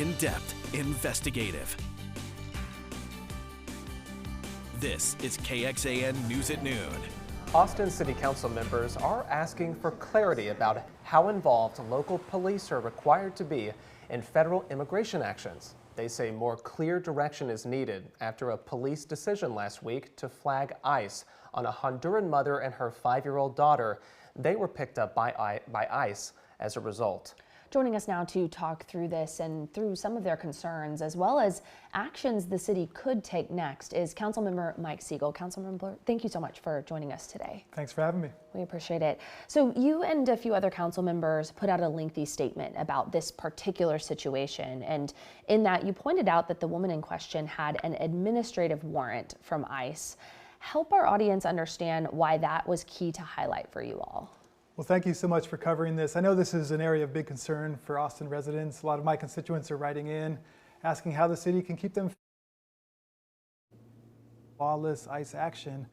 in-depth, investigative. This is KXAN News at Noon. Austin City Council members are asking for clarity about how involved local police are required to be in federal immigration actions. They say more clear direction is needed after a police decision last week to flag ICE on a Honduran mother and her 5-year-old daughter. They were picked up by ICE as a result. Joining us now to talk through this and through some of their concerns, as well as actions the city could take next, is Councilmember Mike Siegel. Councilmember, thank you so much for joining us today. Thanks for having me. We appreciate it. So you and a few other council members put out a lengthy statement about this particular situation, and in that you pointed out that the woman in question had an administrative warrant from ICE. Help our audience understand why that was key to highlight for you all. Well, thank you so much for covering this. I know this is an area of big concern for Austin residents. A lot of my constituents are writing in, asking how the city can keep them lawless ICE action.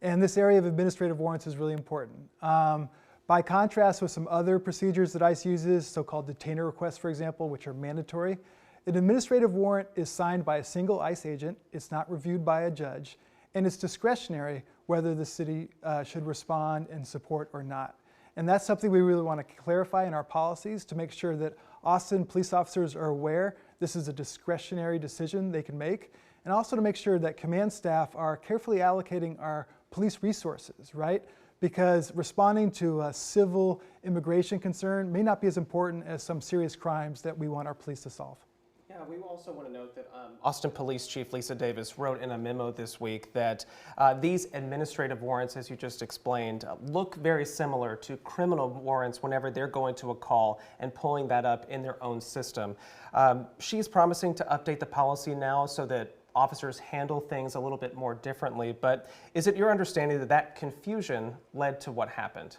And this area of administrative warrants is really important. By contrast with some other procedures that ICE uses, so-called detainer requests, for example, which are mandatory, an administrative warrant is signed by a single ICE agent. It's not reviewed by a judge, and it's discretionary whether the city should respond and support or not. And that's something we really want to clarify in our policies to make sure that Austin police officers are aware this is a discretionary decision they can make, and also to make sure that command staff are carefully allocating our police resources, right? Because responding to a civil immigration concern may not be as important as some serious crimes that we want our police to solve. Yeah, we also want to note that Austin Police Chief Lisa Davis wrote in a memo this week that these administrative warrants, as you just explained, look very similar to criminal warrants whenever they're going to a call and pulling that up in their own system. She's promising to update the policy now so that officers handle things a little bit more differently, but is it your understanding that that confusion led to what happened?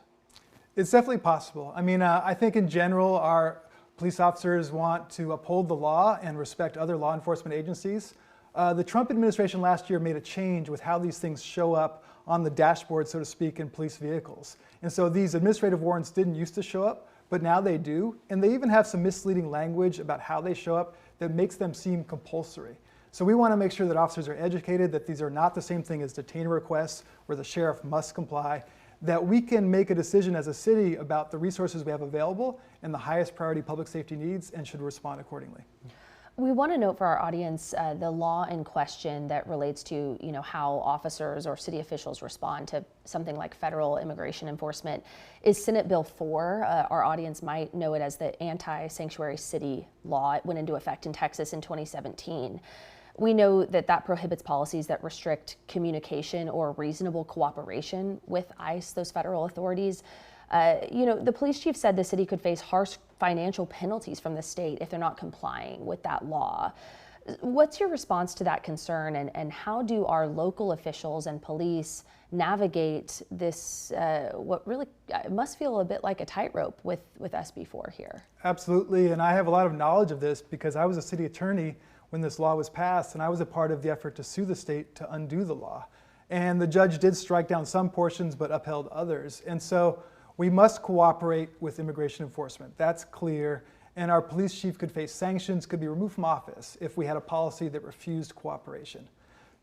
It's definitely possible. I mean, I think in general our police officers want to uphold the law and respect other law enforcement agencies. The Trump administration last year made a change with how these things show up on the dashboard, so to speak, in police vehicles. And so these administrative warrants didn't used to show up, but now they do. And they even have some misleading language about how they show up that makes them seem compulsory. So we want to make sure that officers are educated that these are not the same thing as detainer requests where the sheriff must comply, that we can make a decision as a city about the resources we have available and the highest priority public safety needs and should respond accordingly. We want to note for our audience the law in question that relates to how officers or city officials respond to something like federal immigration enforcement is Senate Bill 4. Our audience might know it as the Anti-Sanctuary City Law. It went into effect in Texas in 2017. We know that prohibits policies that restrict communication or reasonable cooperation with ICE, those federal authorities. The police chief said the city could face harsh financial penalties from the state if they're not complying with that law. What's your response to that concern, and how do our local officials and police navigate this, what really must feel a bit like a tightrope with SB 4 here? Absolutely, and I have a lot of knowledge of this because I was a city attorney when this law was passed, and I was a part of the effort to sue the state to undo the law. And the judge did strike down some portions but upheld others. And so we must cooperate with immigration enforcement. That's clear. And our police chief could face sanctions, could be removed from office if we had a policy that refused cooperation.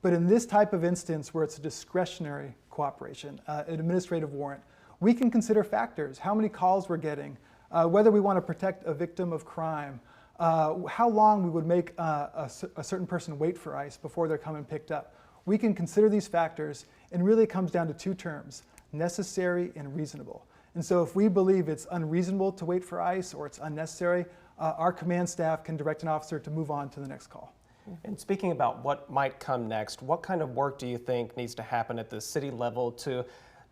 But in this type of instance where it's a discretionary cooperation, an administrative warrant, we can consider factors, how many calls we're getting, whether we want to protect a victim of crime, how long we would make a certain person wait for ICE before they're coming picked up. We can consider these factors, and really it comes down to two terms, necessary and reasonable. And so if we believe it's unreasonable to wait for ICE or it's unnecessary, our command staff can direct an officer to move on to the next call. And speaking about what might come next, what kind of work do you think needs to happen at the city level to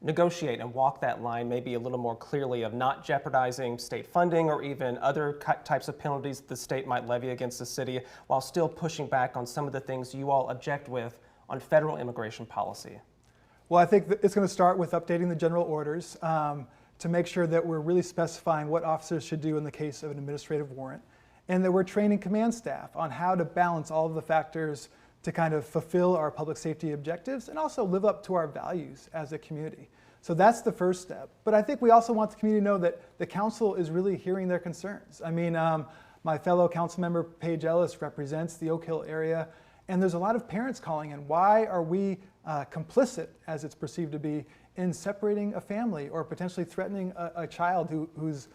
negotiate and walk that line maybe a little more clearly of not jeopardizing state funding or even other types of penalties the state might levy against the city while still pushing back on some of the things you all object with on federal immigration policy? Well, I think it's going to start with updating the general orders to make sure that we're really specifying what officers should do in the case of an administrative warrant, and that we're training command staff on how to balance all of the factors to kind of fulfill our public safety objectives and also live up to our values as a community. So that's the first step. But I think we also want the community to know that the council is really hearing their concerns. I mean, My fellow council member Paige Ellis represents the Oak Hill area, and there's a lot of parents calling in. Why are we complicit, as it's perceived to be, in separating a family or potentially threatening a child whose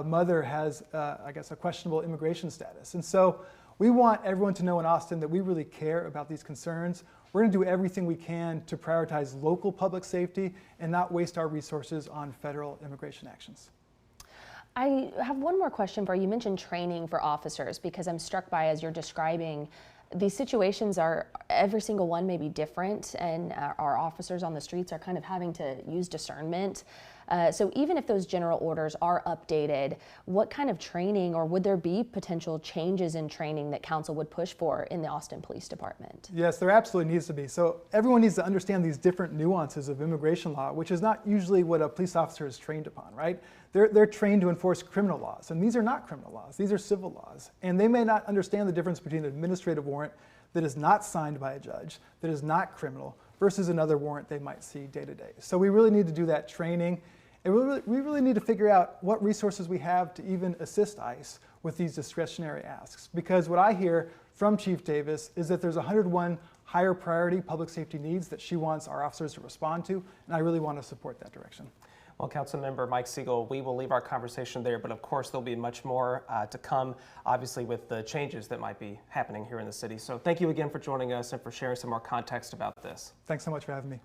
mother has, I guess, a questionable immigration status? And so we want everyone to know in Austin that we really care about these concerns. We're going to do everything we can to prioritize local public safety and not waste our resources on federal immigration actions. I have one more question for you. You mentioned training for officers, because I'm struck by, as you're describing, these situations are, every single one may be different, and our officers on the streets are kind of having to use discernment. So even if those general orders are updated, what kind of training, or would there be potential changes in training that council would push for in the Austin Police Department? Yes, there absolutely needs to be. So everyone needs to understand these different nuances of immigration law, which is not usually what a police officer is trained upon, right? They're trained to enforce criminal laws, and these are not criminal laws. These are civil laws. And they may not understand the difference between an administrative warrant that is not signed by a judge, that is not criminal, versus another warrant they might see day to day. So we really need to do that training. And we really need to figure out what resources we have to even assist ICE with these discretionary asks. Because what I hear from Chief Davis is that there's 101 higher priority public safety needs that she wants our officers to respond to, and I really want to support that direction. Well, Councilmember Mike Siegel, we will leave our conversation there, but of course there'll be much more to come, obviously, with the changes that might be happening here in the city. So thank you again for joining us and for sharing some more context about this. Thanks so much for having me.